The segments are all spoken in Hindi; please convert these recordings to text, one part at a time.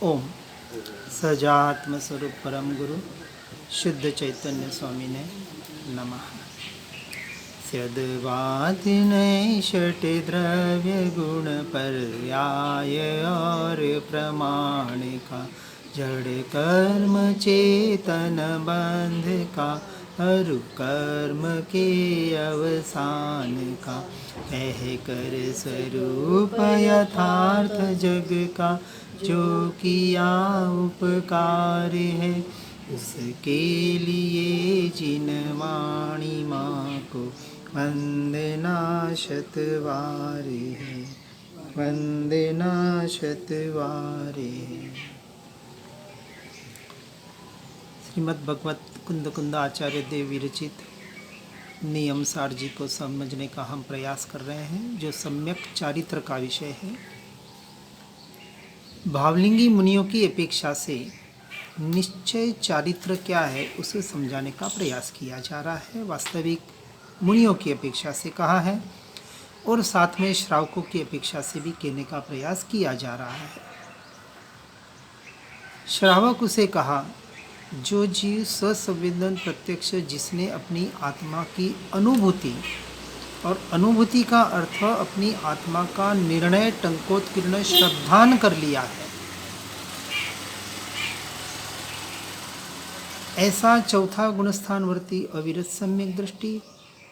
ओम सजात्म स्वरूप परम गुरु शुद्ध चैतन्य स्वामी ने नमः। सद्वाद नय षट द्रव्य गुण पर्याय और प्रमाण का जड़ कर्म चेतन बंध का अरु कर्म के अवसान का कह कर स्वरूप यथार्थ जग का जो किया उपकार है उसके लिए जिन वाणी माँ को वंदना शतवारे है, वंदना शतवारे है। श्रीमद् भगवत कुंद कुंद आचार्य देव विरचित नियम सार जी को समझने का हम प्रयास कर रहे हैं, जो सम्यक चारित्र का विषय है। भावलिंगी मुनियों की अपेक्षा से निश्चय चारित्र क्या है उसे समझाने का प्रयास किया जा रहा है। वास्तविक मुनियों की अपेक्षा से कहा है और साथ में श्रावकों की अपेक्षा से भी कहने का प्रयास किया जा रहा है। श्रावक उसे कहा जो जीव ससंवेदन प्रत्यक्ष, जिसने अपनी आत्मा की अनुभूति, और अनुभूति का अर्थ अपनी आत्मा का निर्णय टंकोत्कीर्ण श्रद्धान कर लिया है, ऐसा चौथा गुणस्थानवर्ती अविरत सम्यक दृष्टि,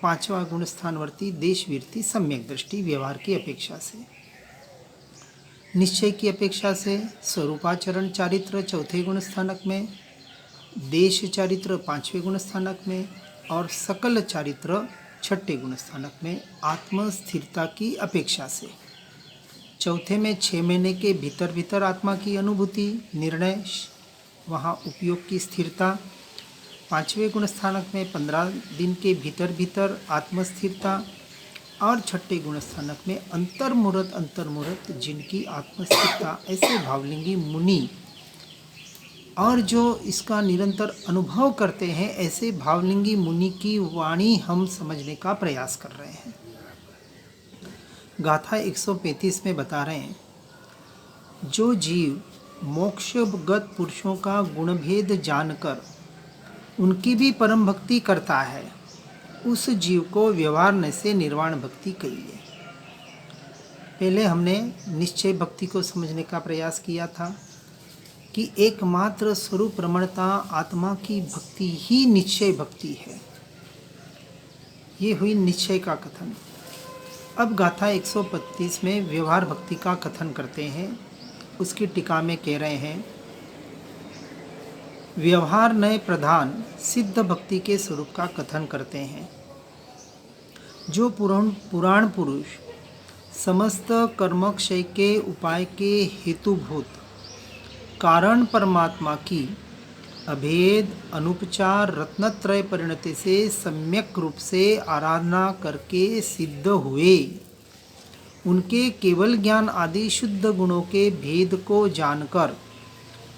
पांचवा गुणस्थानवर्ती देशवीरती सम्यक दृष्टि व्यवहार की अपेक्षा से, निश्चय की अपेक्षा से स्वरूपाचरण चारित्र चौथे गुणस्थानक में, देश चारित्र पांचवें गुणस्थानक में और सकल चारित्र छठे गुणस्थानक में आत्म स्थिरता की अपेक्षा से, चौथे में 6 महीने के भीतर भीतर आत्मा की अनुभूति निर्णय वहाँ उपयोग की स्थिरता, पांचवें गुणस्थानक में 15 दिन के भीतर भीतर आत्मस्थिरता और छठे गुणस्थानक में अंतर्मुहूर्त जिनकी आत्मस्थिरता। ऐसे भावलिंगी मुनि और जो इसका निरंतर अनुभव करते हैं, ऐसे भावलिंगी मुनि की वाणी हम समझने का प्रयास कर रहे हैं। गाथा 135 में बता रहे हैं, जो जीव मोक्षगत पुरुषों का गुणभेद जानकर उनकी भी परम भक्ति करता है, उस जीव को व्यवहार से निर्वाण भक्ति कहिए। पहले हमने निश्चय भक्ति को समझने का प्रयास किया था कि एकमात्र स्वरूप रमणता आत्मा की भक्ति ही निश्चय भक्ति है। ये हुई निश्चय का कथन। अब गाथा 135 में व्यवहार भक्ति का कथन करते हैं। उसकी टीका में कह रहे हैं, व्यवहार नय प्रधान सिद्ध भक्ति के स्वरूप का कथन करते हैं। जो पुराण पुरुष समस्त कर्मक्षय के उपाय के हेतुभूत कारण परमात्मा की अभेद अनुपचार रत्नत्रय परिणति से सम्यक रूप से आराधना करके सिद्ध हुए, उनके केवल ज्ञान आदि शुद्ध गुणों के भेद को जानकर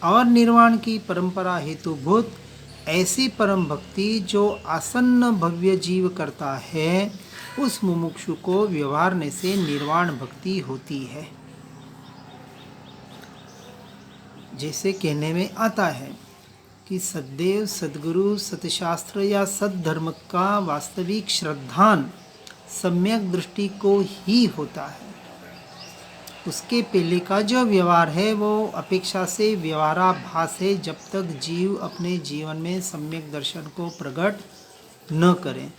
और निर्वाण की परंपरा हेतुभूत ऐसी परम भक्ति जो आसन्न भव्य जीव करता है, उस मुमुक्षु को व्यवहारने से निर्वाण भक्ति होती है। जैसे कहने में आता है कि सद्देव सद्गुरु सतशास्त्र या सद्धर्म का वास्तविक श्रद्धान सम्यक दृष्टि को ही होता है। उसके पहले का जो व्यवहार है वो अपेक्षा से व्यवहाराभास है, जब तक जीव अपने जीवन में सम्यक दर्शन को प्रकट न करें।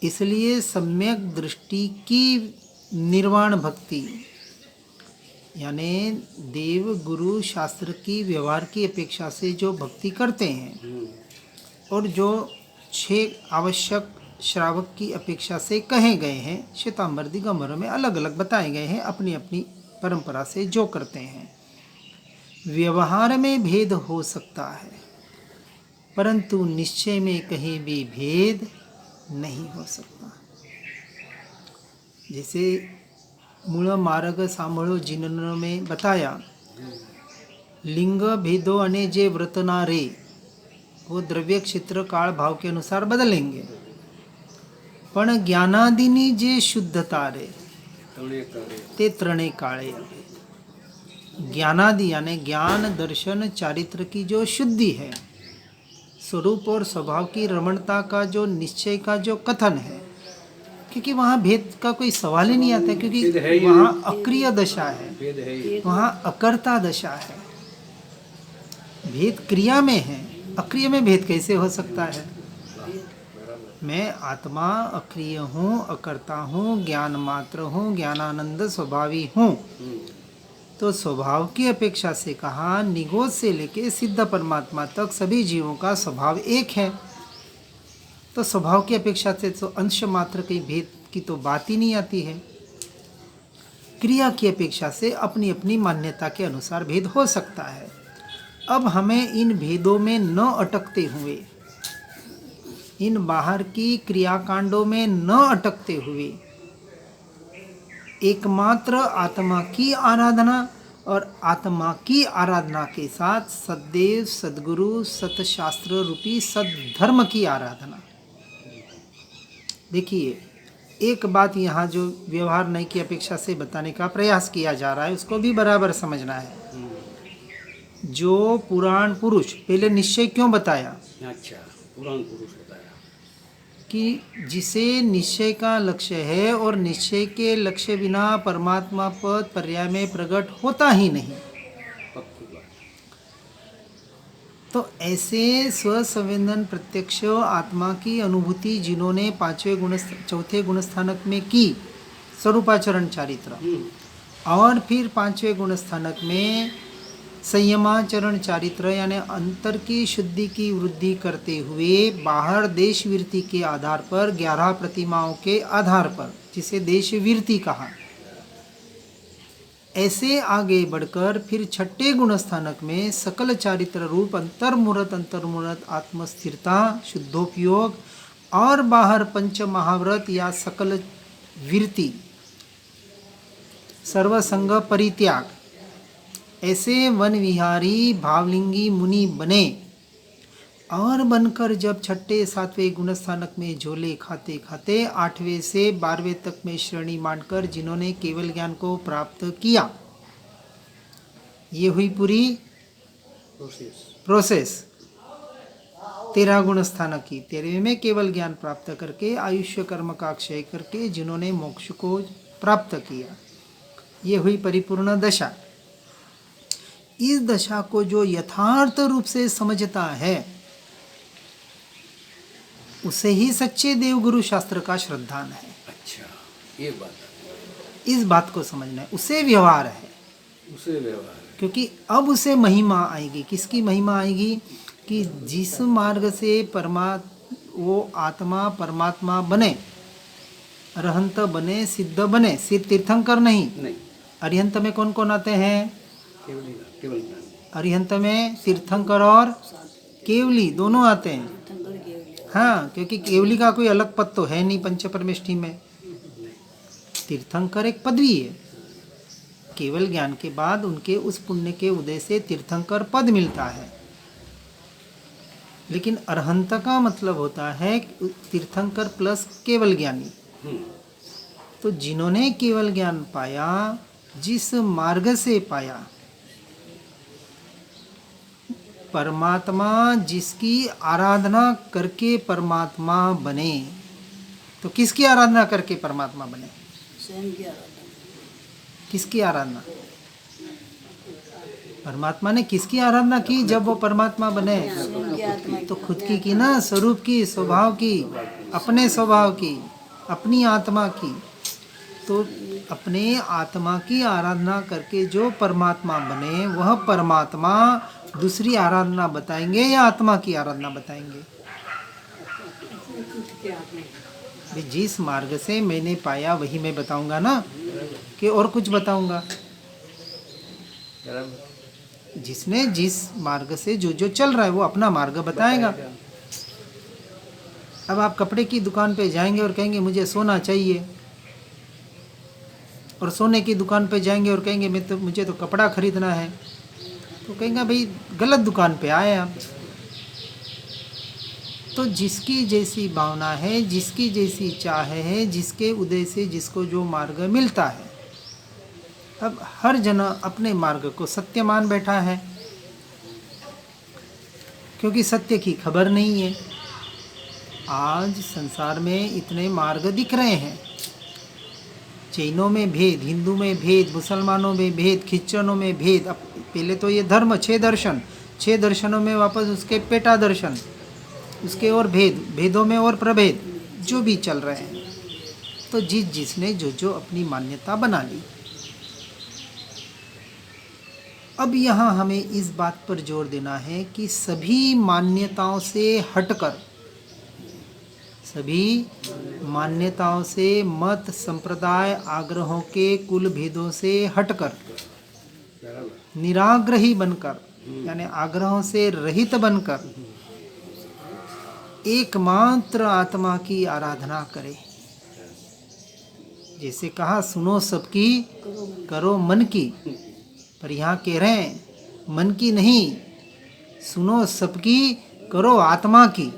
इसलिए सम्यक दृष्टि की निर्वाण भक्ति यानी देव गुरु शास्त्र की व्यवहार की अपेक्षा से जो भक्ति करते हैं और जो 6 आवश्यक श्रावक की अपेक्षा से कहे गए हैं, श्वेतांबर दिगंबर में अलग अलग बताए गए हैं, अपनी अपनी परंपरा से जो करते हैं। व्यवहार में भेद हो सकता है परंतु निश्चय में कहीं भी भेद नहीं हो सकता। जैसे मूल मार्ग सांभळो जिननो में बताया, लिंग भेदो अने जे व्रतना रे वो द्रव्य क्षेत्र काल भाव के अनुसार बदलेंगे, पण ज्ञानादीनी जे शुद्धता रे ते त्रणे काळे ज्ञानादि यानी ज्ञान दर्शन चारित्र की जो शुद्धि है, स्वरूप और स्वभाव की रमणता का जो निश्चय का जो कथन है, क्योंकि वहाँ भेद का कोई सवाल ही नहीं आता, क्योंकि वहाँ अक्रिय दशा है, वहाँ अकर्ता दशा है। भेद क्रिया में है, अक्रिय में भेद कैसे हो सकता है? मैं आत्मा अक्रिय हूँ, अकर्ता हूँ, ज्ञान मात्र हूँ, ज्ञानानंद स्वभावी हूँ। तो स्वभाव की अपेक्षा से कहा, निगोद से लेके सिद्ध परमात्मा तक सभी जीवों का स्वभाव एक है। तो स्वभाव की अपेक्षा से तो अंश मात्र के भेद की तो बात ही नहीं आती है। क्रिया की अपेक्षा से अपनी अपनी मान्यता के अनुसार भेद हो सकता है। अब हमें इन भेदों में न अटकते हुए, इन बाहर की क्रियाकांडों में न अटकते हुए, एकमात्र आत्मा की आराधना और आत्मा की आराधना के साथ सदैव सद्गुरु सतशास्त्र रूपी सद्धर्म की आराधना। देखिए, एक बात यहाँ जो व्यवहार नहीं की अपेक्षा से बताने का प्रयास किया जा रहा है, उसको भी बराबर समझना है। जो पुराण पुरुष, पहले निश्चय क्यों बताया? अच्छा, पुराण पुरुष बताया कि जिसे निश्चय का लक्ष्य है और निश्चय के लक्ष्य बिना परमात्मा पद पर्याय में प्रकट होता ही नहीं। पक्की बात। तो ऐसे स्वसंवेदन प्रत्यक्ष आत्मा की अनुभूति जिन्होंने चौथे गुणस्थानक में की, स्वरूपाचरण चारित्र, और फिर पांचवें गुणस्थानक में संयमाचरण चारित्र यानी अंतर की शुद्धि की वृद्धि करते हुए बाहर देश वृत्ति के आधार पर 11 प्रतिमाओं के आधार पर, जिसे देश वृत्ति कहा, ऐसे आगे बढ़कर फिर छठे गुणस्थानक में सकल चारित्र रूप अंतर्मुहूर्त आत्मस्थिरता, शुद्धोपयोग और बाहर पंच महाव्रत या सकल वृत्ति, सर्वसंग परित्याग, ऐसे वन विहारी भावलिंगी मुनि बने। और बनकर जब छठे सातवें गुणस्थानक में झोले खाते खाते 8वें से 12वें तक में श्रेणी मानकर जिन्होंने केवल ज्ञान को प्राप्त किया, ये हुई पूरी प्रोसेस 13 गुणस्थानक की। 13वें में केवल ज्ञान प्राप्त करके आयुष्य कर्म का क्षय करके जिन्होंने मोक्ष को प्राप्त किया, ये हुई परिपूर्ण दशा। इस दशा को जो यथार्थ रूप से समझता है, उसे ही सच्चे देवगुरु शास्त्र का श्रद्धान है। अच्छा, ये बात, इस बात को समझना है, उसे व्यवहार है, उसे व्यवहार। क्योंकि अब उसे महिमा आएगी। किसकी महिमा आएगी? कि जिस मार्ग से वो आत्मा परमात्मा बने, अरहंत बने, सिद्ध बने, सिर्फ तीर्थंकर नहीं। अरिहंत में कौन कौन आते हैं? केवल अरिहंत में तीर्थंकर और केवली दोनों आते हैं। हाँ, क्योंकि केवली का कोई अलग पद तो है नहीं पंच परमेष्ठी में। तीर्थंकर एक पदवी है। केवल ज्ञान के बाद उनके उस पुण्य के उदय से तीर्थंकर पद मिलता है। लेकिन अरहंत का मतलब होता है तीर्थंकर प्लस केवल ज्ञानी। तो जिन्होंने केवल ज्ञान पाया, जिस मार्ग से पाया, परमात्मा जिसकी आराधना करके परमात्मा बने। तो किसकी आराधना करके परमात्मा बने? स्वयं की आराधना। किसकी आराधना? परमात्मा ने किसकी आराधना की जब वो परमात्मा बने? तो खुद की ना, स्वरूप की, स्वभाव की, अपने स्वभाव की, अपनी आत्मा की। तो अपने आत्मा की आराधना करके जो परमात्मा बने, वह परमात्मा दूसरी आराधना बताएंगे या आत्मा की आराधना बताएंगे? जिस मार्ग से मैंने पाया वही मैं बताऊंगा ना, कि और कुछ बताऊंगा? जिसने जिस मार्ग से जो जो चल रहा है वो अपना मार्ग बताएगा। अब आप कपड़े की दुकान पे जाएंगे और कहेंगे मुझे सोना चाहिए, और सोने की दुकान पे जाएंगे और कहेंगे मुझे तो कपड़ा खरीदना है, तो कहेंगे भाई गलत दुकान पे आए आप। तो जिसकी जैसी भावना है, जिसकी जैसी चाह है, जिसके उदय से जिसको जो मार्ग मिलता है। अब हर जना अपने मार्ग को सत्य मान बैठा है, क्योंकि सत्य की खबर नहीं है। आज संसार में इतने मार्ग दिख रहे हैं, जैनों में भेद, हिंदू में भेद, मुसलमानों में भेद, क्रिश्चियनों में भेद। अब पहले तो ये धर्म 6 दर्शन, 6 दर्शनों में वापस उसके पेटा दर्शन, उसके और भेद, भेदों में और प्रभेद जो भी चल रहे हैं। तो जिसने जो अपनी मान्यता बना ली। अब यहाँ हमें इस बात पर जोर देना है कि सभी मान्यताओं से हटकर, सभी मान्यताओं से, मत, संप्रदाय, आग्रहों के कुल भेदों से हटकर, बराबर। निराग्रही बनकर, यानी आग्रहों से रहित बनकर एकमात्र आत्मा की आराधना करें। जैसे कहा, सुनो सबकी, करो मन की। पर यहाँ कह रहे हैं मन की नहीं, सुनो सबकी, करो आत्मा की।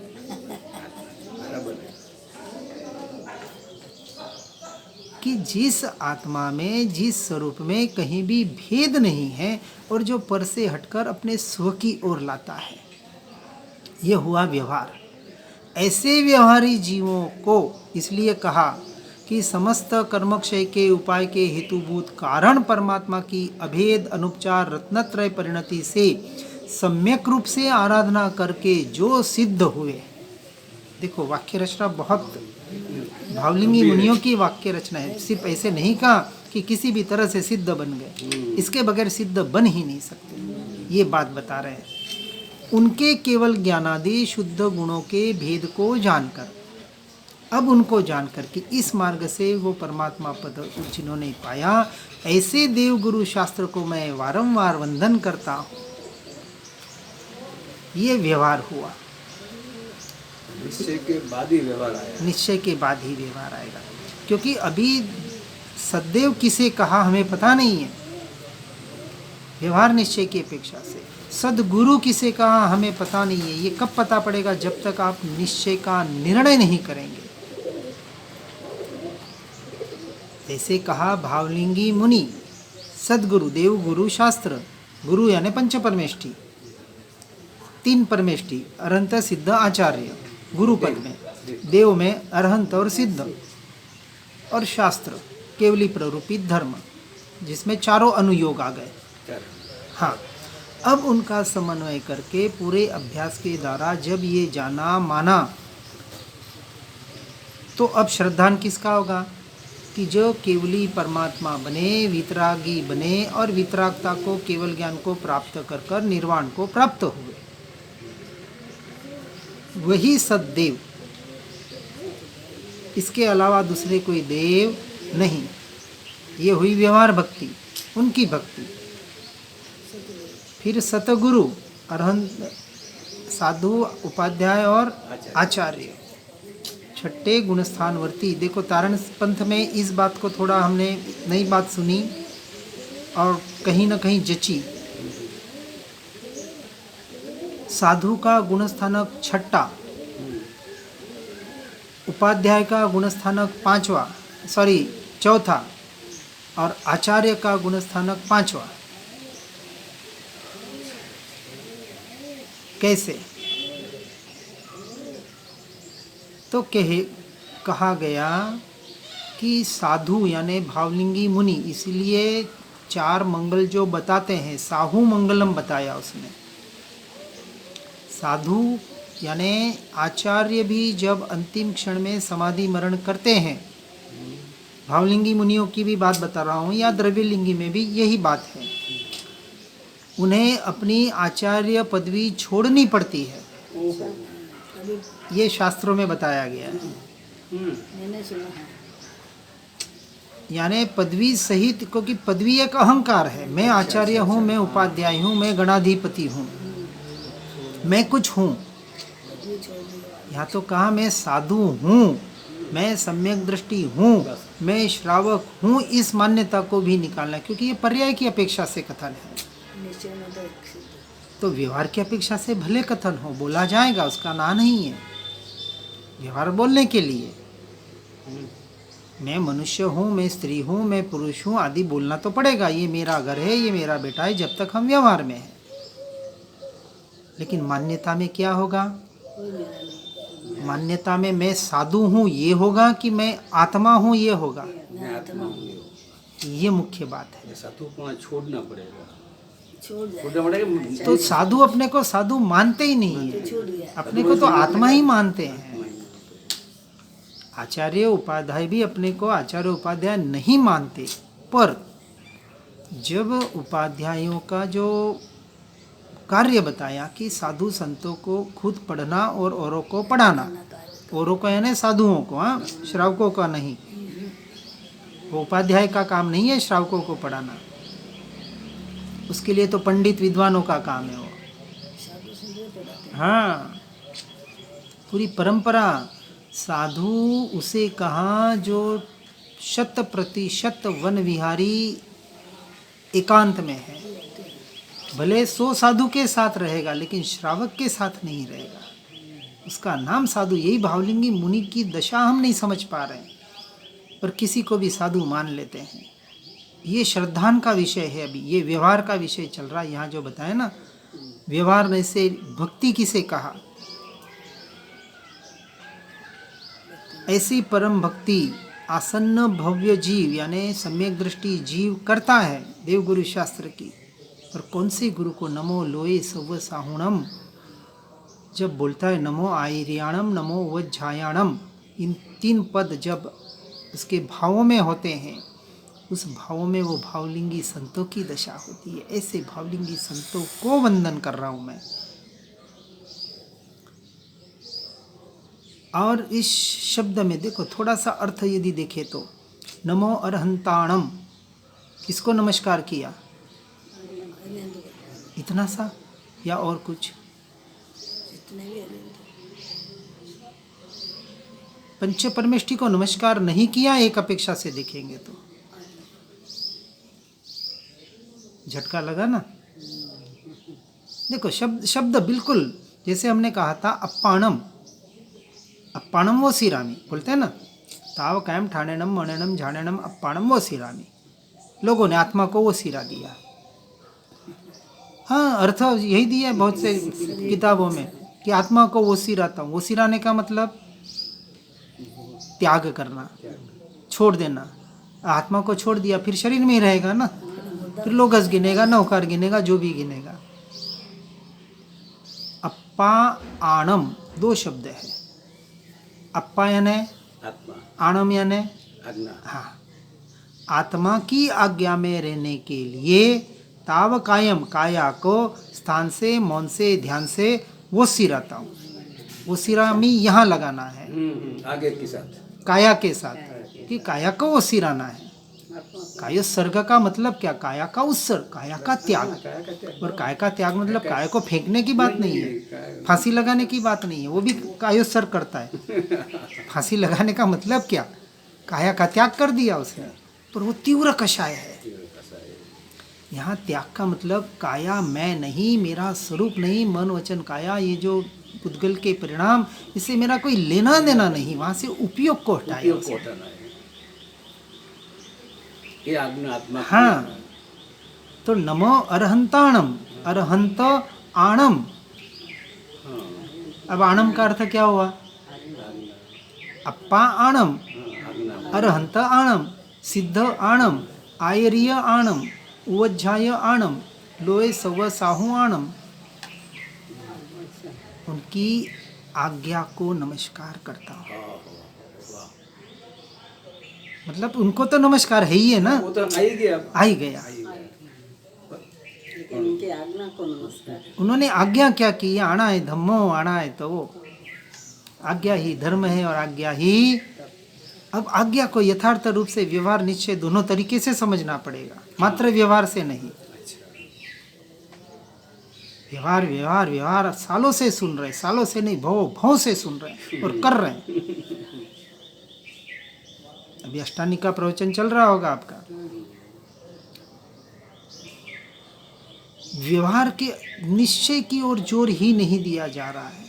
कि जिस आत्मा में, जिस स्वरूप में कहीं भी भेद नहीं है और जो पर से हटकर अपने स्व की ओर लाता है, यह हुआ व्यवहार। ऐसे व्यवहारी जीवों को इसलिए कहा कि समस्त कर्मक्षय के उपाय के हेतुभूत कारण परमात्मा की अभेद अनुपचार रत्नत्रय परिणति से सम्यक रूप से आराधना करके जो सिद्ध हुए। देखो, वाक्य रचना बहुत भावलिंगी मुनियों की वाक्य रचना है। सिर्फ ऐसे नहीं कहा कि किसी भी तरह से सिद्ध बन गए, इसके बगैर सिद्ध बन ही नहीं सकते। ये बात बता रहे हैं। उनके केवल ज्ञानादि शुद्ध गुणों के भेद को जानकर, अब उनको जानकर कि इस मार्ग से वो परमात्मा पद जिन्होंने पाया, ऐसे देव गुरु शास्त्र को मैं वारंवार वंदन करता हूँ। ये व्यवहार हुआ। निश्चय के बाद ही व्यवहार आया। निश्चय के बाद ही व्यवहार आएगा, क्योंकि अभी सदैव किसे कहा हमें पता नहीं है। व्यवहार निश्चय की अपेक्षा से सदगुरु किसे कहा हमें पता नहीं है। ये कब पता पड़ेगा? जब तक आप निश्चय का निर्णय नहीं करेंगे। जैसे कहा भावलिंगी मुनि, सदगुरु, देव गुरु शास्त्र। गुरु यानी पंच परमेष्ठी, 3 परमेष्ठी, अरहंत सिद्ध आचार्य। गुरु पद में, देव में अरहंत और सिद्ध, और शास्त्र केवली प्ररूपित धर्म, जिसमें चारों अनुयोग आ गए। हाँ, अब उनका समन्वय करके पूरे अभ्यास के द्वारा जब ये जाना माना, तो अब श्रद्धान किसका होगा? कि जो केवली परमात्मा बने, वितरागी बने और वितरागता को, केवल ज्ञान को प्राप्त कर कर निर्वाण को प्राप्त हुए, वही सद्देव। इसके अलावा दूसरे कोई देव नहीं। ये हुई व्यवहार भक्ति, उनकी भक्ति। फिर सतगुरु, अरहंत, साधु, उपाध्याय और आचार्य, छठे गुणस्थानवर्ती। देखो, तारण पंथ में इस बात को थोड़ा हमने नई बात सुनी और कहीं ना कहीं जची। साधु का गुणस्थानक छठा, उपाध्याय का गुणस्थानक चौथा, और आचार्य का गुणस्थानक 5वां। कैसे? तो कहा गया कि साधु यानी भावलिंगी मुनि, इसलिए 4 मंगल जो बताते हैं, साहू मंगलम बताया उसने। साधु यानी आचार्य भी जब अंतिम क्षण में समाधि मरण करते हैं, भावलिंगी मुनियों की भी बात बता रहा हूँ, या द्रव्यलिंगी में भी यही बात है, उन्हें अपनी आचार्य पदवी छोड़नी पड़ती है। ये शास्त्रों में बताया गया है। यानी पदवी सहित, क्योंकि पदवी एक अहंकार है। मैं आचार्य हूँ, मैं उपाध्याय हूँ, मैं गणाधिपति हूँ, मैं कुछ हूँ। यहाँ तो कहा मैं साधु हूँ, मैं सम्यक दृष्टि हूँ, मैं श्रावक हूँ। इस मान्यता को भी निकालना, क्योंकि ये पर्याय की अपेक्षा से कथन है। तो व्यवहार की अपेक्षा से भले कथन हो, बोला जाएगा, उसका ना नहीं है। व्यवहार बोलने के लिए, मैं मनुष्य हूँ, मैं स्त्री हूँ, मैं पुरुष हूँ आदि बोलना तो पड़ेगा। ये मेरा घर है, ये मेरा बेटा है, जब तक हम व्यवहार में हैं। लेकिन मान्यता में क्या होगा? मान्यता में मैं साधु हूँ ये होगा कि मैं आत्मा हूँ ये होगा? मैं आत्मा हूँ। ये मुख्य बात है। साधुपना छोड़ना पड़ेगा, छोड़ना पड़ेगा। तो साधु अपने को साधु मानते ही नहीं है, अपने को तो आत्मा ही मानते हैं। आचार्य उपाध्याय भी अपने को आचार्य उपाध्याय नहीं मानते, पर जब उपाध्यायों का जो कार्य बताया कि साधु संतों को खुद पढ़ना और औरों को पढ़ाना, औरों को यानी साधुओं को, हाँ, श्रावकों का नहीं। वो उपाध्याय का काम नहीं है श्रावकों को पढ़ाना, उसके लिए तो पंडित विद्वानों का काम है वो। हाँ, पूरी परंपरा साधु उसे कहा जो 100% वन विहारी एकांत में है। भले 100 साधु के साथ रहेगा लेकिन श्रावक के साथ नहीं रहेगा, उसका नाम साधु। यही भावलिंगी मुनि की दशा हम नहीं समझ पा रहे हैं, पर किसी को भी साधु मान लेते हैं। ये श्रद्धान का विषय है, अभी ये व्यवहार का विषय चल रहा है। यहाँ जो बताया ना, व्यवहार में से भक्ति किसे कहा? ऐसी परम भक्ति आसन्न भव्य जीव यानी सम्यक दृष्टि जीव करता है देवगुरु शास्त्र की। और कौन से गुरु को? नमो लोए सव साहुणम, जब बोलता है नमो आयरियाणम नमो वज्झायाणम, इन 3 पद जब उसके भावों में होते हैं, उस भावों में वो भावलिंगी संतों की दशा होती है। ऐसे भावलिंगी संतों को वंदन कर रहा हूँ मैं। और इस शब्द में देखो थोड़ा सा अर्थ यदि देखें तो, नमो अरहंताणम, किसको नमस्कार किया? इतना सा या और कुछ? पंच परमेष्ठी को नमस्कार नहीं किया एक अपेक्षा से देखेंगे तो। झटका लगा ना? देखो शब्द बिल्कुल जैसे हमने कहा था अप्पाणम, अप्पाणम वो सिरामी बोलते हैं ना, ताव कायम ठाणेनम मणेनम झाणेनम अप्पाणम वो सिरामी। लोगों ने आत्मा को वो सिरा दिया। हाँ, अर्थ यही दिया है बहुत से किताबों में कि आत्मा को वो सिराता हूँ। वो सिराने का मतलब त्याग करना, छोड़ देना। आत्मा को छोड़ दिया फिर शरीर में ही रहेगा ना, फिर लोगस गिनेगा, नौकार गिनेगा, जो भी गिनेगा। अप्पा आणम 2 शब्द है। अप्पा यानी आत्मा, आणम यानी आज्ञा। हाँ, आत्मा की आज्ञा में रहने के लिए ताव कायम, काया को स्थान से, मौन से, ध्यान से वो सिराता हूँ। वो सिरामी यहाँ लगाना है आगे के साथ, काया के साथ, कि काया को वो सिराना है। कायोत्सर्ग का मतलब क्या? काया का उत्सर्ग, काया का त्याग। और काय का त्याग मतलब काय को फेंकने की बात नहीं है, फांसी लगाने की बात नहीं है, वो भी कायोत्सर्ग करता है। फांसी लगाने का मतलब क्या? काया का त्याग कर दिया उसने, पर वो तीव्र कषाय है। यहाँ त्याग का मतलब काया मैं नहीं, मेरा स्वरूप नहीं, मन वचन काया, ये जो पुद्गल के परिणाम, इससे मेरा कोई लेना देना नहीं। वहाँ से उपयोग को हटाया। ये आज्ञा आत्मा। हाँ, तो नमो अरहंताणम, अरहंत आणम। अब आणम का अर्थ क्या हुआ? अप्पा आणम, अरहंत आणम, सिद्ध आणम, आयरीय आणम, उवज्झाय आणम, लोए सव साहू आणम। उनकी आज्ञा को नमस्कार करता हूँ। मतलब उनको तो नमस्कार है ही है ना, वो तो आ ही गया। उनकी आज्ञा को नमस्कार। उन्होंने आज्ञा क्या की? आना है धम्मो, आना है तो वो आज्ञा ही धर्म है और आज्ञा ही। अब आज्ञा को यथार्थ रूप से व्यवहार निश्चय दोनों तरीके से समझना पड़ेगा, मात्र व्यवहार से नहीं। व्यवहार व्यवहार व्यवहार सालों से सुन रहे, सालों से नहीं, भव से सुन रहे और कर रहे हैं। अभी अष्टानी का प्रवचन चल रहा होगा आपका। व्यवहार के निश्चय की ओर जोर ही नहीं दिया जा रहा है।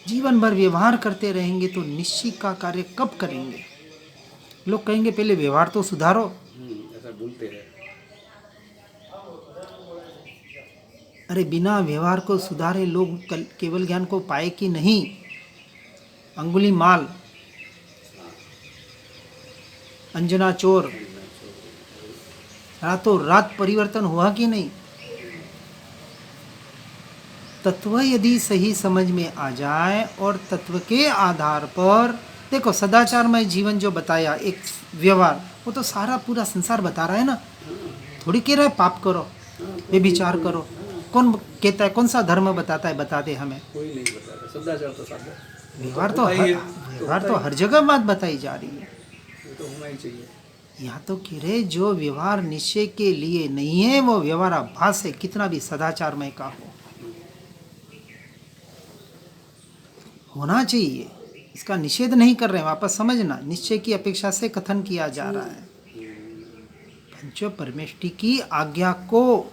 जीवन भर व्यवहार करते रहेंगे तो निश्चय का कार्य कब करेंगे? लोग कहेंगे पहले व्यवहार तो सुधारो। ऐसा बोलते हैं। अरे बिना व्यवहार को सुधारे लोग केवल ज्ञान को पाए कि नहीं? अंगुली माल, अंजना चोर, रातों रात परिवर्तन हुआ कि नहीं? तत्व यदि सही समझ में आ जाए और तत्व के आधार पर देखो, सदाचारमय जीवन जो बताया, एक व्यवहार, वो तो सारा पूरा संसार बता रहा है ना। थोड़ी कह रहा है पाप करो, व्यभिचार करो। कौन कहता है? कौन सा धर्म बताता है? बता दे हमें। कोई नहीं बताता, सदाचार तो सादा। व्यवहार तो हर जगह बात बताई जा रही है। ये तो होना ही चाहिए। यहाँ तो कह रहे जो व्यवहार निश्चय के लिए नहीं है वो व्यवहार आभास है, कितना भी सदाचारमय का हो। होना चाहिए, इसका निषेध नहीं कर रहे हैं। वापस समझना, निश्चय की अपेक्षा से कथन किया जा रहा है। पंच परमेष्टि की आज्ञा को,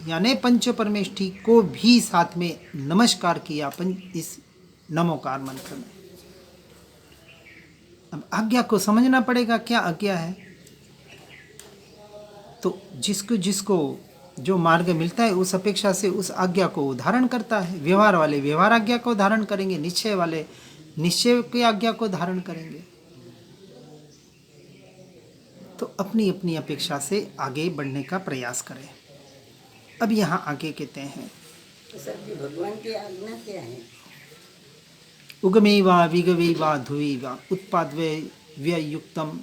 यानी पंच परमेष्टि को भी साथ में नमस्कार किया इस नमोकार मंत्र में। अब आज्ञा को समझना पड़ेगा, क्या आज्ञा है। तो जिसको जो मार्ग मिलता है उस अपेक्षा से उस आज्ञा को धारण करता है। व्यवहार वाले व्यवहार आज्ञा को धारण करेंगे, निश्चय वाले निश्चय की आज्ञा को धारण करेंगे। तो अपनी अपनी अपेक्षा से आगे बढ़ने का प्रयास करें। अब यहाँ आगे कहते हैं, तो सर जी भगवान की आज्ञा क्या है? उगमे वा विगवे वा ध्रुवे वा उत्पाद्वे व्ययुक्तम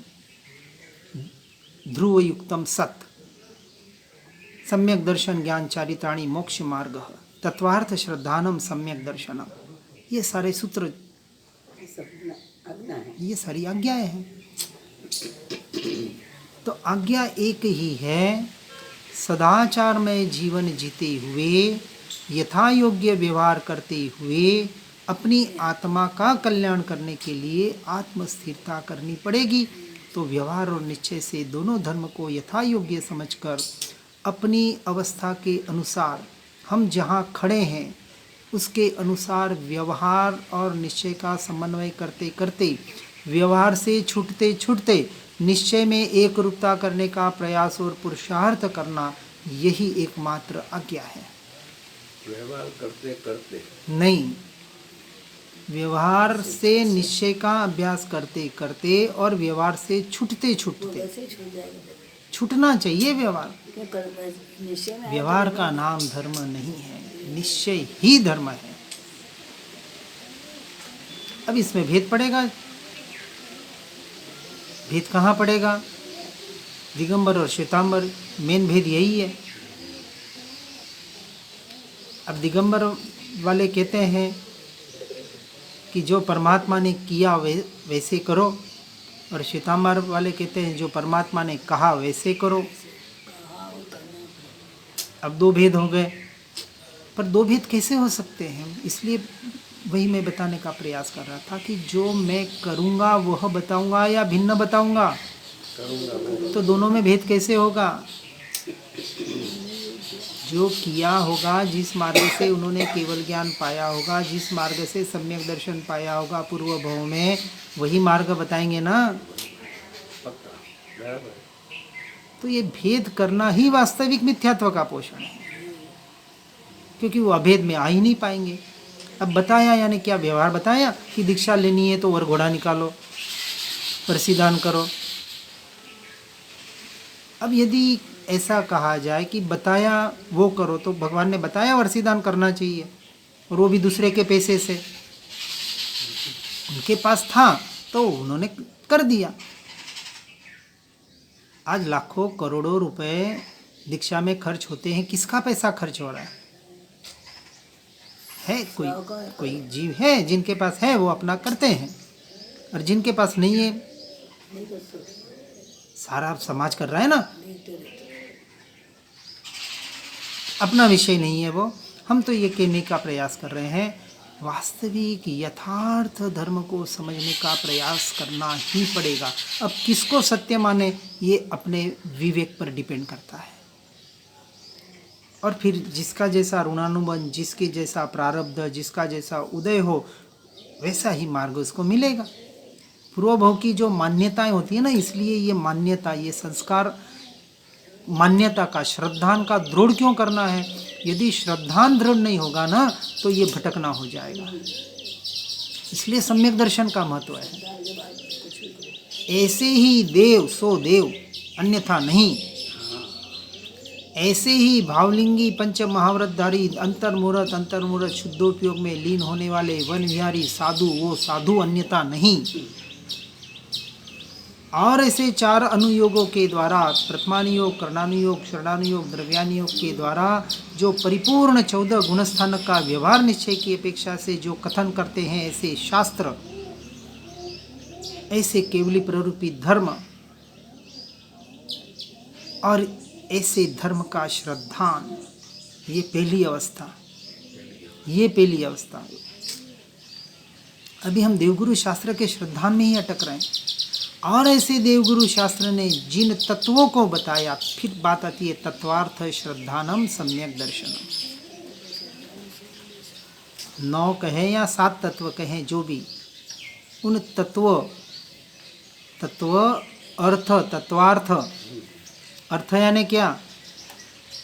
ध्रुवयुक्तम सत् सम्यक दर्शन ज्ञान चारित्राणि मोक्ष मार्ग तत्वार्थ श्रद्धानम सम्यक दर्शनम। ये सारे सूत्र, सब आज्ञा है। ये सारी आज्ञाएं हैं। तो आज्ञा एक ही है, सदाचारमय जीवन जीते हुए, यथा योग्य व्यवहार करते हुए अपनी आत्मा का कल्याण करने के लिए आत्मस्थिरता करनी पड़ेगी। तो व्यवहार और निश्चय से दोनों धर्म को यथा योग्य समझकर अपनी अवस्था के अनुसार हम जहाँ खड़े हैं उसके अनुसार व्यवहार और निश्चय का समन्वय करते करते, व्यवहार से छूटते छूटते निश्चय में एक रूपता करने का प्रयास और पुरुषार्थ करना, यही एकमात्र आज्ञा है। व्यवहार करते करते नहीं, व्यवहार से निश्चय का अभ्यास करते करते और व्यवहार से छूटते छूटते, वैसे छूट जाएगा। छूटना चाहिए व्यवहार। क्यों कर निश्चय में व्यवहार का नाम धर्म नहीं है, निश्चय ही धर्म है। अब इसमें भेद पड़ेगा। भेद कहाँ पड़ेगा? दिगंबर और श्वेतांबर, मेन भेद यही है। अब दिगंबर वाले कहते हैं कि जो परमात्मा ने किया वैसे करो, और श्वेतांबर वाले कहते हैं जो परमात्मा ने कहा वैसे करो। अब दो भेद हो गए। पर दो भेद कैसे हो सकते हैं? इसलिए वही मैं बताने का प्रयास कर रहा था कि जो मैं करूँगा वह बताऊँगा या भिन्न बताऊँगा, तो दोनों में भेद कैसे होगा? जो किया होगा, जिस मार्ग से उन्होंने केवल ज्ञान पाया होगा, जिस मार्ग से सम्यक दर्शन पाया होगा पूर्व भव में, वही मार्ग बताएंगे ना। पक्का बराबर। तो ये भेद करना ही वास्तविक मिथ्यात्व का पोषण है, क्योंकि वो अभेद में आ ही नहीं पाएंगे। अब बताया यानी क्या? व्यवहार बताया कि दीक्षा लेनी है तो वर घोड़ा निकालो, प्रसिदान करो। अब यदि ऐसा कहा जाए कि बताया वो करो, तो भगवान ने बताया वर्षिदान करना चाहिए, और वो भी दूसरे के पैसे से। उनके पास था तो उन्होंने कर दिया। आज लाखों करोड़ों रुपए दीक्षा में खर्च होते हैं, किसका पैसा खर्च हो रहा है? कोई जीव है जिनके पास है वो अपना करते हैं, और जिनके पास नहीं है सारा समाज कर रहा है ना। अपना विषय नहीं है वो। हम तो ये कहने का प्रयास कर रहे हैं, वास्तविक यथार्थ धर्म को समझने का प्रयास करना ही पड़ेगा। अब किसको सत्य माने ये अपने विवेक पर डिपेंड करता है। और फिर जिसका जैसा ऋणानुबंध, जिसके जैसा प्रारब्ध, जिसका जैसा उदय हो, वैसा ही मार्ग उसको मिलेगा। पूर्व भाव की जो मान्यताएं होती है ना, इसलिए ये मान्यता, ये संस्कार मान्यता का, श्रद्धान का दृढ़ क्यों करना है? यदि श्रद्धान दृढ़ नहीं होगा ना तो ये भटकना हो जाएगा। इसलिए सम्यक दर्शन का महत्व है। ऐसे ही देव सो देव, अन्यथा नहीं। ऐसे ही भावलिंगी पंच महाव्रतधारी अंतर्मुहूर्त शुद्धोपयोग में लीन होने वाले वन विहारी साधु, वो साधु, अन्यथा नहीं। और ऐसे 4 अनुयोगों के द्वारा, प्रथमानुयोग, करणानुयोग, शरणानुयोग, द्रव्यानुयोग के द्वारा जो परिपूर्ण 14 गुणस्थानक का व्यवहार निश्चय की अपेक्षा से जो कथन करते हैं, ऐसे शास्त्र, ऐसे केवली प्ररूपी धर्म और ऐसे धर्म का श्रद्धान, ये पहली अवस्था, ये पहली अवस्था। अभी हम देवगुरु शास्त्र के श्रद्धान में ही अटक रहे हैं। और ऐसे देवगुरु शास्त्र ने जिन तत्वों को बताया, फिर बात आती है तत्वार्थ श्रद्धानम सम्यक दर्शनम। 9 कहें या 7 तत्व कहें, जो भी, उन तत्व अर्थ, तत्वार्थ, अर्थ यानी क्या?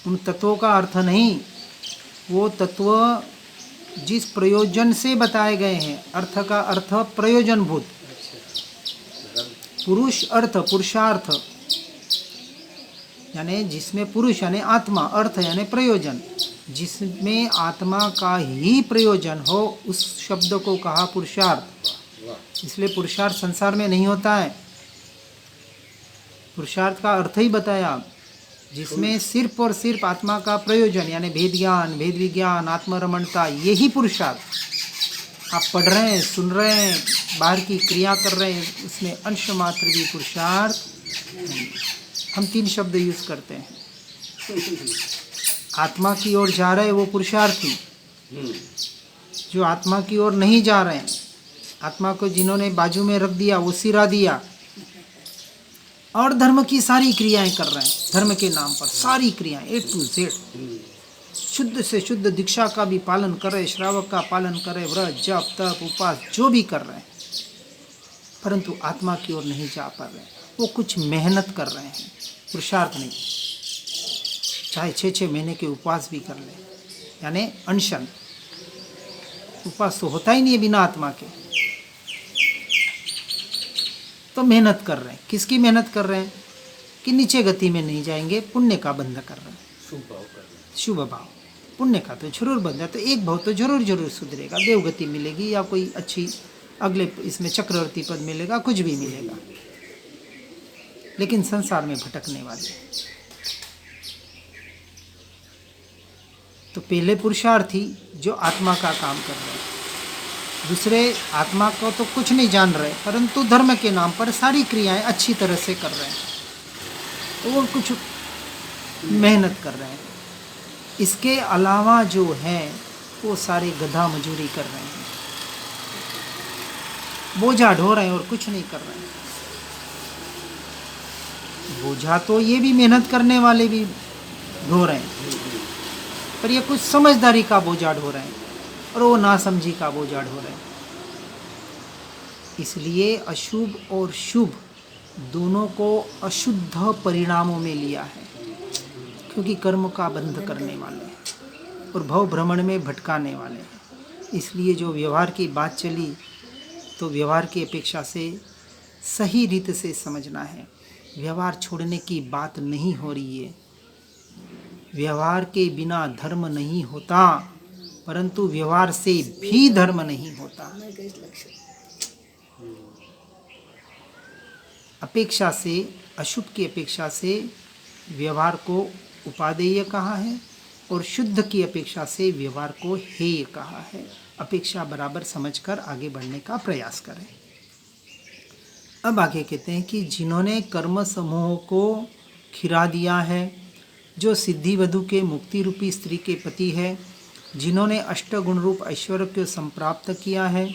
उन तत्वों का अर्थ नहीं, वो तत्व जिस प्रयोजन से बताए गए हैं। अर्थ का अर्थ प्रयोजनभूत, पुरुष अर्थ, पुरुषार्थ यानी जिसमें पुरुष यानी आत्मा, अर्थ यानी प्रयोजन, जिसमें आत्मा का ही प्रयोजन हो, उस शब्द को कहा पुरुषार्थ। इसलिए पुरुषार्थ संसार में नहीं होता है। पुरुषार्थ का अर्थ ही बताया, जिसमें सिर्फ और सिर्फ आत्मा का प्रयोजन यानी भेद ज्ञान, भेद विज्ञान, आत्मरमणता, यही पुरुषार्थ। आप पढ़ रहे हैं, सुन रहे हैं, बाहर की क्रिया कर रहे हैं, उसमें अंश मात्र भी पुरुषार्थ। हम 3 शब्द यूज करते हैं। आत्मा की ओर जा रहे हैं वो पुरुषार्थी, जो आत्मा की ओर नहीं जा रहे हैं, आत्मा को जिन्होंने बाजू में रख दिया वो सिरा दिया, और धर्म की सारी क्रियाएं कर रहे हैं, धर्म के नाम पर सारी क्रियाएं A to Z, शुद्ध से शुद्ध दीक्षा का भी पालन कर रहे, श्रावक का पालन कर रहे, व्रत, जप, तप, उपवास जो भी कर रहे हैं, परंतु आत्मा की ओर नहीं जा पा रहे। वो कुछ मेहनत कर रहे हैं, पुरुषार्थ नहीं। चाहे 6-6 महीने के उपवास भी कर ले, यानी अनशन। उपवास तो होता ही नहीं है बिना आत्मा के, तो मेहनत कर रहे हैं। किसकी मेहनत कर रहे हैं? कि नीचे गति में नहीं जाएंगे, पुण्य का बंध कर रहे हैं। शुभ भाव, पुण्य का तो जरूर बंध है, तो एक भाव तो जरूर सुधरेगा, देवगति मिलेगी या कोई अच्छी अगले इसमें चक्रवर्ती पद मिलेगा, कुछ भी मिलेगा, लेकिन संसार में भटकने वाले। तो पहले पुरुषार्थी जो आत्मा का काम कर रहे हैं, दूसरे आत्मा को तो कुछ नहीं जान रहे, परंतु धर्म के नाम पर सारी क्रियाएं अच्छी तरह से कर रहे हैं, तो वो कुछ मेहनत कर रहे हैं। इसके अलावा जो है वो सारे गधा मजूरी कर रहे हैं, बोझा ढो रहे हैं और कुछ नहीं कर रहे हैं। बोझा तो ये भी मेहनत करने वाले भी ढो रहे हैं, पर ये कुछ समझदारी का बोझा ढो रहे हैं और वो नासमझी का बोझा ढो रहे हैं। इसलिए अशुभ और शुभ दोनों को अशुद्ध परिणामों में लिया है, क्योंकि कर्म का बंध करने वाले हैं और भव भ्रमण में भटकाने वाले हैं। इसलिए जो व्यवहार की बात चली, तो व्यवहार की अपेक्षा से सही रीत से समझना है। व्यवहार छोड़ने की बात नहीं हो रही है। व्यवहार के बिना धर्म नहीं होता, परंतु व्यवहार से भी धर्म नहीं होता। अपेक्षा से, अशुभ की अपेक्षा से व्यवहार को उपादेय कहा है और शुद्ध की अपेक्षा से व्यवहार को हेय कहा है। अपेक्षा बराबर समझकर आगे बढ़ने का प्रयास करें। अब आगे कहते हैं कि जिन्होंने कर्म समूह को खिरा दिया है, जो सिद्धि वधु के मुक्ति रूपी स्त्री के पति है, जिन्होंने अष्टगुण रूप ऐश्वर्य को संप्राप्त किया है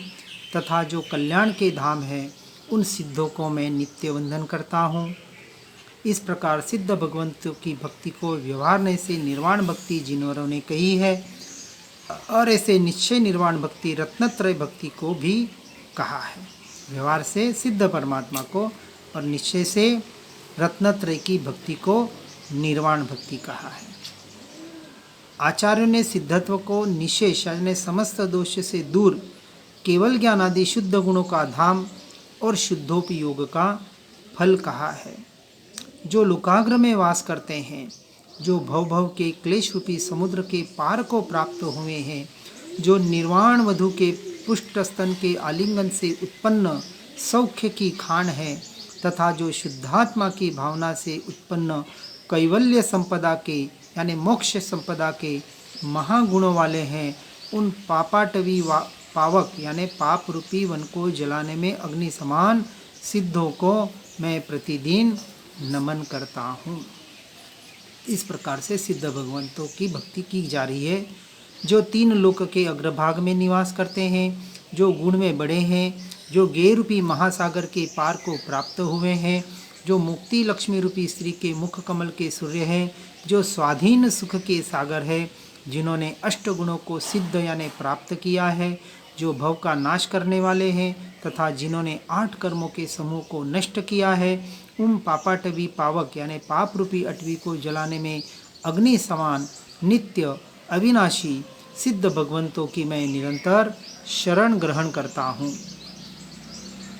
तथा जो कल्याण के धाम है, उन सिद्धों को मैं नित्य वंदन करता हूँ। इस प्रकार सिद्ध भगवंतों की भक्ति को व्यवहारने से निर्वाण भक्ति जिन्होंने ने कही है, और ऐसे निश्चय निर्वाण भक्ति रत्नत्रय भक्ति को भी कहा है। व्यवहार से सिद्ध परमात्मा को और निश्चय से रत्नत्रय की भक्ति को निर्वाण भक्ति कहा है। आचार्यों ने सिद्धत्व को निशेष यानी समस्त दोष से दूर केवल ज्ञान आदि शुद्ध गुणों का धाम और शुद्धोपयोग का फल कहा है। जो लोकाग्र में वास करते हैं, जो भव भव के क्लेश रूपी समुद्र के पार को प्राप्त हुए हैं, जो निर्वाण वधु के पुष्ट स्तन के आलिंगन से उत्पन्न सौख्य की खान है, तथा जो शुद्धात्मा की भावना से उत्पन्न कैवल्य संपदा के यानी मोक्ष संपदा के महागुणों वाले हैं, उन पापाटवी पावक यानी पाप रूपी वन को जलाने में अग्नि समान सिद्धों को मैं प्रतिदिन नमन करता हूँ। इस प्रकार से सिद्ध भगवंतों की भक्ति की जा रही है, जो तीन लोक के अग्रभाग में निवास करते हैं, जो गुण में बड़े हैं, जो गे रूपी महासागर के पार को प्राप्त हुए हैं, जो मुक्ति लक्ष्मी रूपी स्त्री के मुख कमल के सूर्य हैं, जो स्वाधीन सुख के सागर है, जिन्होंने अष्ट गुणों को सिद्ध यानी प्राप्त किया है, जो भव का नाश करने वाले हैं तथा जिन्होंने 8 कर्मों के समूह को नष्ट किया है, उन पापाटवी पावक यानी पाप रूपी अटवी को जलाने में अग्नि समान नित्य अविनाशी सिद्ध भगवंतों की मैं निरंतर शरण ग्रहण करता हूँ।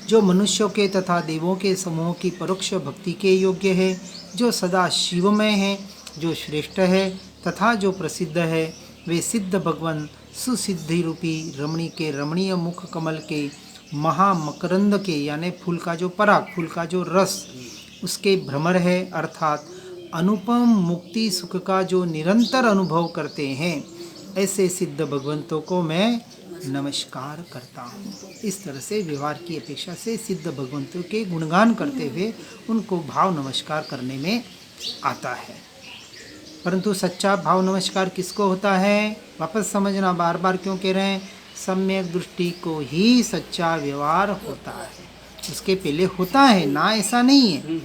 जो मनुष्यों के तथा देवों के समूह की परोक्ष भक्ति के योग्य है, जो सदा शिवमय है, जो श्रेष्ठ है तथा जो प्रसिद्ध है, वे सिद्ध भगवान सुसिद्धि रूपी रमणी के रमणीय मुख कमल के महामकरंद के यानी फूल का जो पराग, फूल का जो रस उसके भ्रमर है, अर्थात अनुपम मुक्ति सुख का जो निरंतर अनुभव करते हैं, ऐसे सिद्ध भगवंतों को मैं नमस्कार करता हूँ। इस तरह से व्यवहार की अपेक्षा से सिद्ध भगवंतों के गुणगान करते हुए उनको भाव नमस्कार करने में आता है। परंतु सच्चा भाव नमस्कार किसको होता है? वापस समझना, बार बार क्यों कह रहे हैं? सम्यक दृष्टि को ही सच्चा व्यवहार होता है, उसके पहले होता है ना, ऐसा नहीं है।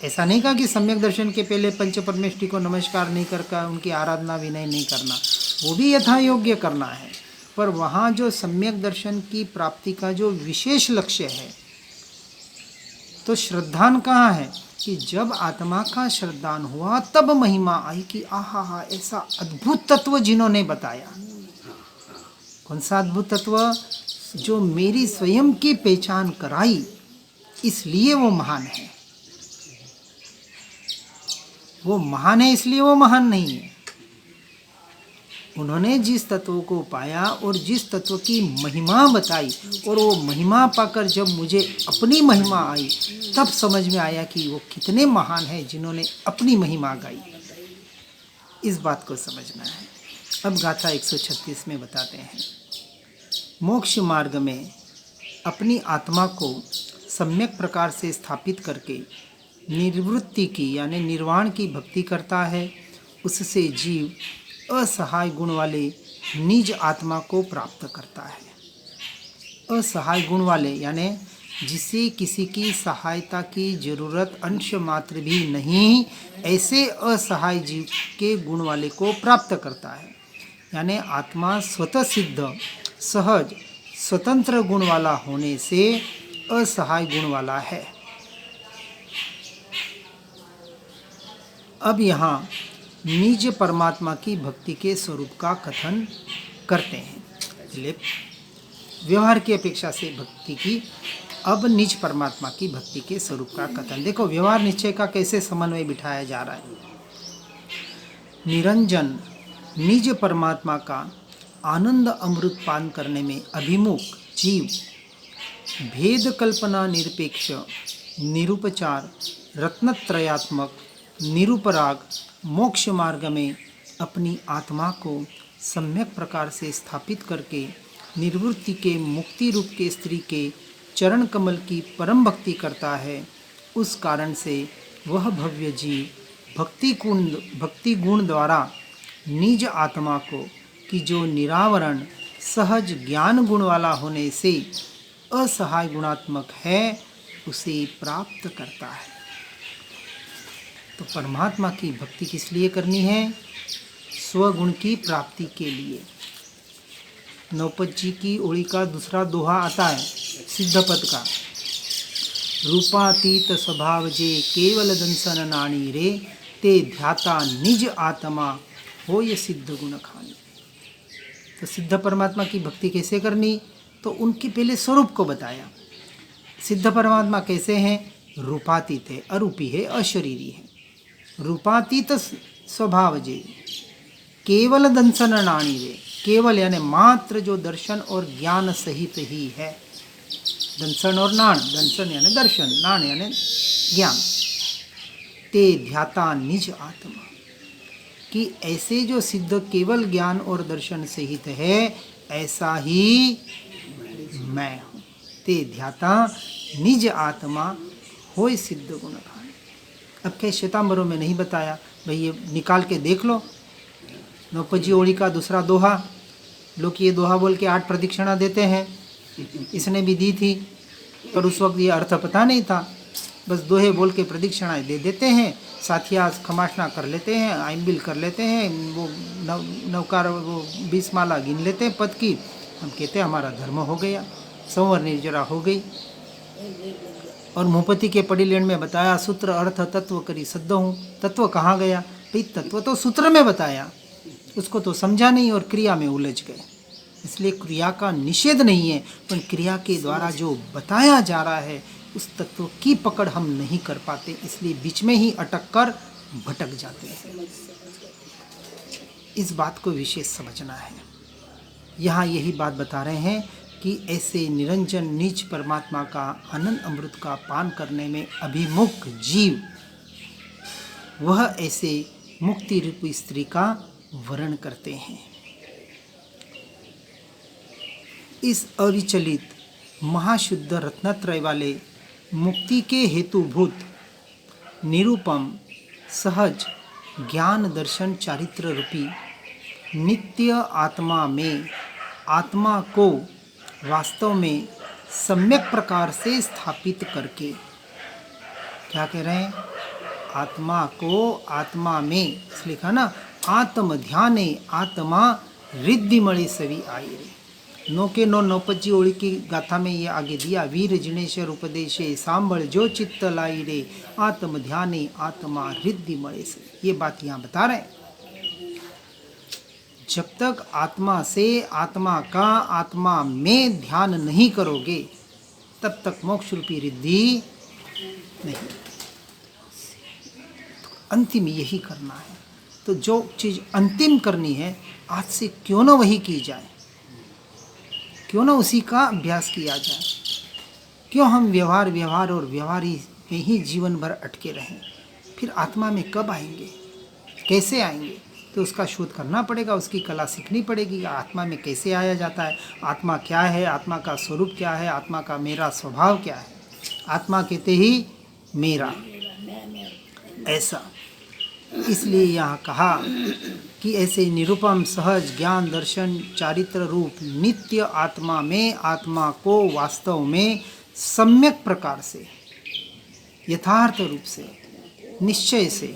ऐसा नहीं कहा कि सम्यक दर्शन के पहले पंच परमेष्टि को नमस्कार नहीं करके उनकी आराधना विनय नहीं करना, वो भी यथा योग्य करना है। पर वहाँ जो सम्यक दर्शन की प्राप्ति का जो विशेष लक्ष्य है, तो श्रद्धान कहाँ है कि जब आत्मा का श्रद्धान हुआ तब महिमा आई कि आहा हा, ऐसा अद्भुत तत्व जिन्होंने बताया। कौन सा अद्भुत तत्व? जो मेरी स्वयं की पहचान कराई, इसलिए वो महान है। वो महान है इसलिए वो महान नहीं है। उन्होंने जिस तत्व को पाया और जिस तत्व की महिमा बताई, और वो महिमा पाकर जब मुझे अपनी महिमा आई, तब समझ में आया कि वो कितने महान हैं जिन्होंने अपनी महिमा गाई। इस बात को समझना है। अब गाथा 136 में बताते हैं, मोक्ष मार्ग में अपनी आत्मा को सम्यक प्रकार से स्थापित करके निर्वृत्ति की यानी निर्वाण की भक्ति करता है, उससे जीव असहाय गुण वाले निज आत्मा को प्राप्त करता है। असहाय गुण वाले यानी जिसे किसी की सहायता की जरूरत अंश मात्र भी नहीं, ऐसे असहाय जीव के गुण वाले को प्राप्त करता है। यानी आत्मा स्वतः सिद्ध सहज स्वतंत्र गुण वाला होने से असहाय गुण वाला है। अब यहाँ निज परमात्मा की भक्ति के स्वरूप का कथन करते हैं। पहले व्यवहार की अपेक्षा से भक्ति की, अब निज परमात्मा की भक्ति के स्वरूप का कथन। देखो व्यवहार निश्चय का कैसे समन्वय बिठाया जा रहा है। निरंजन निज परमात्मा का आनंद अमृत पान करने में अभिमुख जीव भेद कल्पना निरपेक्ष निरुपचार रत्नत्रयात्मक निरुपराग मोक्ष मार्ग में अपनी आत्मा को सम्यक प्रकार से स्थापित करके निर्वृत्ति के मुक्ति रूप के स्त्री के चरण कमल की परम भक्ति करता है। उस कारण से वह भव्य जीव भक्ति गुण द्वारा निज आत्मा को कि जो निरावरण सहज ज्ञान गुण वाला होने से असहाय गुणात्मक है, उसे प्राप्त करता है। तो परमात्मा की भक्ति किस लिए करनी है? स्वगुण की प्राप्ति के लिए। नौपद जी की ओड़ी का दूसरा दोहा आता है सिद्ध पद का, रूपातीत स्वभाव जे केवल दंसन नाणी रे, ते ध्याता निज आत्मा हो ये सिद्ध गुण खानी। तो सिद्ध परमात्मा की भक्ति कैसे करनी? तो उनके पहले स्वरूप को बताया। सिद्ध परमात्मा कैसे हैं? रूपातीत है, अरूपी है, अशरीरी है। रूपातीत स्वभाव जे केवल दंसन नाणी रे, केवल यानी मात्र जो दर्शन और ज्ञान सहित ही है। दंसन और नाण, दंसन यानी दर्शन, नाण यानी ज्ञान। ते ध्याता निज आत्मा, कि ऐसे जो सिद्ध केवल ज्ञान और दर्शन सहित है, ऐसा ही मैं हूँ। ते ध्याता निज आत्मा होय सिद्ध गुण खान। अब क्या श्वेतांबरों में नहीं बताया? भाई ये निकाल के देख लो, नौपजी ओड़ी का दूसरा दोहा। लोग ये दोहा बोल के 8 प्रदक्षिणा देते हैं, इसने भी दी थी, पर उस वक्त ये अर्थ पता नहीं था। बस दोहे बोल के प्रदक्षिणाएँ दे देते हैं, साथिया खमाशना कर लेते हैं, आइम्बिल कर लेते हैं, वो नौकार वो 20 माला गिन लेते हैं पद की। हम कहते हैं हमारा धर्म हो गया, संवर निर्जरा हो गई। और मुहपति के पड़ीलेण में बताया, सूत्र अर्थ तत्व करी सद्ध हूँ। तत्व कहाँ गया? भाई तत्व तो सूत्र में बताया, उसको तो समझा नहीं और क्रिया में उलझ गए। इसलिए क्रिया का निषेध नहीं है, पर क्रिया के द्वारा जो बताया जा रहा है उस तत्व की पकड़ हम नहीं कर पाते, इसलिए बीच में ही अटक कर भटक जाते हैं। इस बात को विशेष समझना है। यहाँ यही बात बता रहे हैं कि ऐसे निरंजन नीच परमात्मा का आनंद अमृत का पान करने में अभिमुख जीव, वह ऐसे मुक्ति रूपी स्त्री का वर्ण करते हैं। इस अविचलित महाशुद्ध रत्नत्रय वाले मुक्ति के हेतुभूत निरूपम सहज ज्ञान दर्शन चारित्र रूपी नित्य आत्मा में आत्मा को वास्तव में सम्यक प्रकार से स्थापित करके, क्या कह रहे हैं? आत्मा को आत्मा में, इसलिए लिखा ना, आत्म ध्याने आत्मा रिद्धिमणि सवी आई रे। नो के नो नौपजी ओड़ी की गाथा में ये आगे दिया, वीर जिनेश्वर उपदेशे सांबल जो चित्त लाई रे, आत्म ध्याने आत्मा रिद्धिमणि सवी। ये बात यहाँ बता रहे हैं। जब तक आत्मा से आत्मा का आत्मा में ध्यान नहीं करोगे, तब तक मोक्ष रूपी रिद्धि नहीं। तो अंतिम यही करना है। तो जो चीज़ अंतिम करनी है, आज से क्यों ना वही की जाए, क्यों ना उसी का अभ्यास किया जाए। क्यों हम व्यवहार और व्यवहारी में ही जीवन भर अटके रहें? फिर आत्मा में कब आएंगे, कैसे आएंगे? तो उसका शोध करना पड़ेगा, उसकी कला सीखनी पड़ेगी। आत्मा में कैसे आया जाता है, आत्मा क्या है, आत्मा का स्वरूप क्या है, आत्मा का मेरा स्वभाव क्या है। आत्मा कहते ही मेरा, ऐसा। इसलिए यहाँ कहा कि ऐसे निरुपम सहज ज्ञान दर्शन चारित्र रूप नित्य आत्मा में आत्मा को वास्तव में सम्यक प्रकार से, यथार्थ रूप से, निश्चय से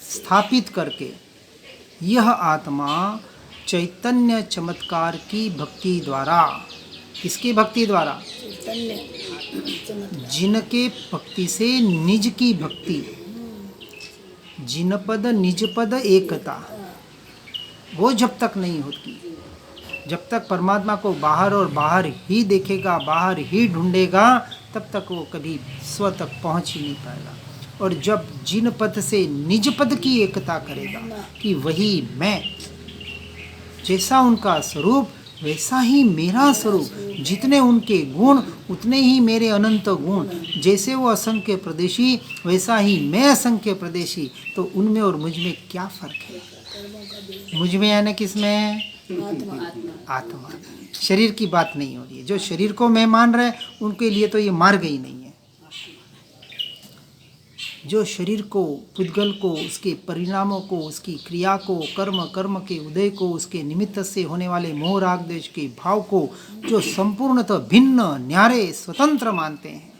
स्थापित करके, यह आत्मा चैतन्य चमत्कार की भक्ति द्वारा, किसकी भक्ति द्वारा? जिनके भक्ति से निज की भक्ति, जिनपद निजपद एकता, वो जब तक नहीं होती, जब तक परमात्मा को बाहर और बाहर ही देखेगा, बाहर ही ढूंढेगा, तब तक वो कभी स्व तक पहुंच ही नहीं पाएगा। और जब जिन पद से निज पद की एकता करेगा कि वही मैं, जैसा उनका स्वरूप वैसा ही मेरा स्वरूप, जितने उनके गुण उतने ही मेरे अनंत गुण, जैसे वो असंख्य प्रदेशी वैसा ही मैं असंख्य प्रदेशी, तो उनमें और मुझ में क्या फर्क है? मुझ में यानी किसमें? आत्मा। शरीर की बात नहीं हो रही है। जो शरीर को मैं मान रहे उनके लिए तो ये मार्ग ही नहीं है। जो शरीर को, पुद्गल को, उसके परिणामों को, उसकी क्रिया को, कर्म के उदय को, उसके निमित्त से होने वाले मोह राग द्वेष के भाव को जो संपूर्णतः भिन्न, न्यारे, स्वतंत्र मानते हैं,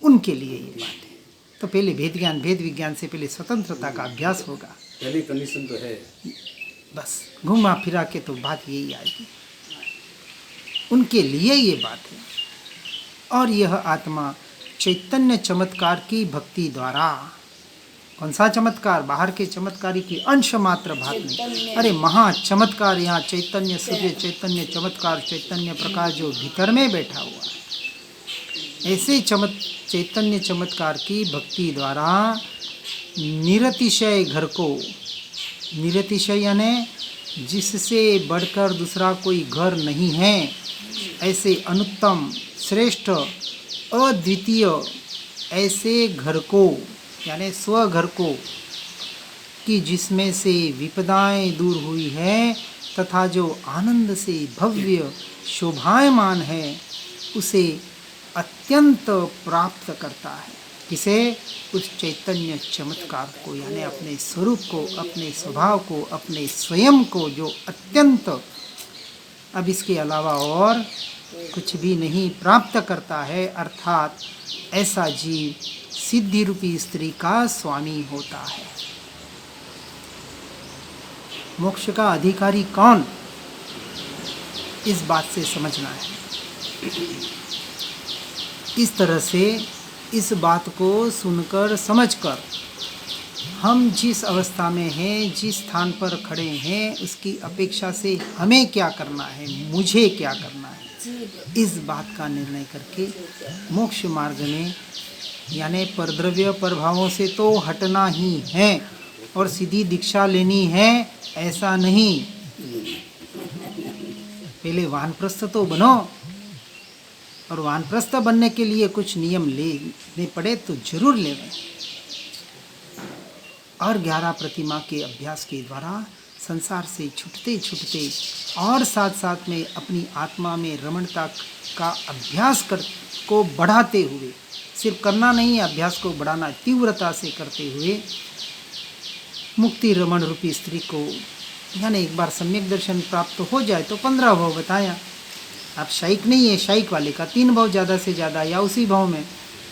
उनके लिए ये बात है। तो पहले भेद विज्ञान से पहले स्वतंत्रता का अभ्यास होगा। पहली कंडीशन तो है। बस घुमा फिरा के तो बात यही आएगी, उनके लिए ये बात है। और यह आत्मा चैतन्य चमत्कार की भक्ति द्वारा, कौन सा चमत्कार? बाहर के चमत्कारी की अंश मात्र बात नहीं, अरे महा चमत्कार यहाँ चैतन्य सूर्य, चैतन्य चमत्कार, चैतन्य प्रकाश जो भीतर में बैठा हुआ है, ऐसे चैतन्य चमत्कार की भक्ति द्वारा निरतिशय घर को, निरतिशय यानी जिससे बढ़कर दूसरा कोई घर नहीं है, ऐसे अनुत्तम श्रेष्ठ अद्वितीय ऐसे घर को यानी स्वघर को कि जिसमें से विपदाएं दूर हुई है तथा जो आनंद से भव्य शोभायमान है, उसे अत्यंत प्राप्त करता है। किसे? उस चैतन्य चमत्कार को, यानी अपने स्वरूप को, अपने स्वभाव को, अपने स्वयं को, जो अत्यंत अब इसके अलावा और कुछ भी नहीं प्राप्त करता है। अर्थात ऐसा जीव सिद्धि रूपी स्त्री का स्वामी होता है। मोक्ष का अधिकारी कौन, इस बात से समझना है। इस तरह से इस बात को सुनकर समझकर हम जिस अवस्था में हैं, जिस स्थान पर खड़े हैं, उसकी अपेक्षा से हमें क्या करना है, मुझे क्या करना है, इस बात का निर्णय करके मोक्ष मार्ग में यानी परद्रव्य प्रभावों से तो हटना ही है और सीधी दीक्षा लेनी है, ऐसा नहीं। पहले वानप्रस्थ तो बनो, और वानप्रस्थ बनने के लिए कुछ नियम लेने पड़े तो जरूर लेवें। और 11 प्रतिमा के अभ्यास के द्वारा संसार से छूटते छूटते और साथ साथ में अपनी आत्मा में रमणता का अभ्यास को बढ़ाते हुए, सिर्फ करना नहीं, अभ्यास को बढ़ाना तीव्रता से करते हुए मुक्ति रमण रूपी स्त्री को, यानी एक बार सम्यक दर्शन प्राप्त हो जाए तो 15 भाव बताया। अब शायिक नहीं है, शायिक वाले का 3 भाव ज़्यादा से ज़्यादा या उसी भाव में,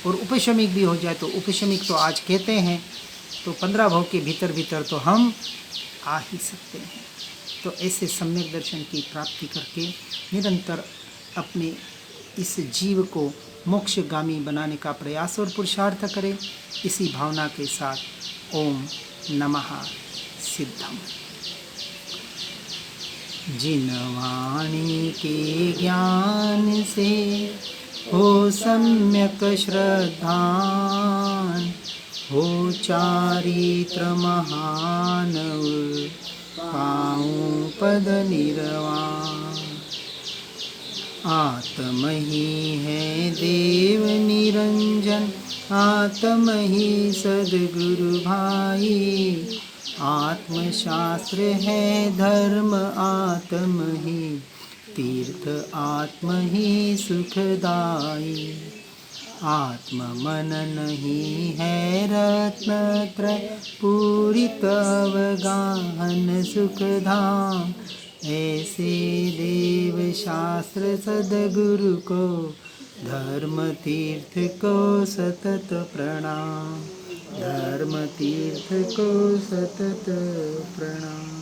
और उपशमिक भी हो जाए तो उपशमिक तो आज कहते हैं, तो 15 भाव के भीतर भीतर तो हम आ ही सकते हैं। तो ऐसे सम्यक दर्शन की प्राप्ति करके निरंतर अपने इस जीव को मोक्षगामी बनाने का प्रयास और पुरुषार्थ करें। इसी भावना के साथ ओम नमः सिद्धम। जिन वाणी के ज्ञान से हो सम्यक श्रद्धान, हो चारित्र महान, पाऊं पद निर्वाण। आत्म ही है देव निरंजन, आत्म ही सद्गुरु भाई। आत्मशास्त्र है धर्म, आत्म ही तीर्थ, आत्म ही सुखदाई। आत्म मन नहीं है रत्नत्रय, पूरित अवगाहन सुखधाम। ऐसे देव शास्त्र सद्गुरु को, धर्म तीर्थ को सतत प्रणाम, धर्म तीर्थ को सतत प्रणाम।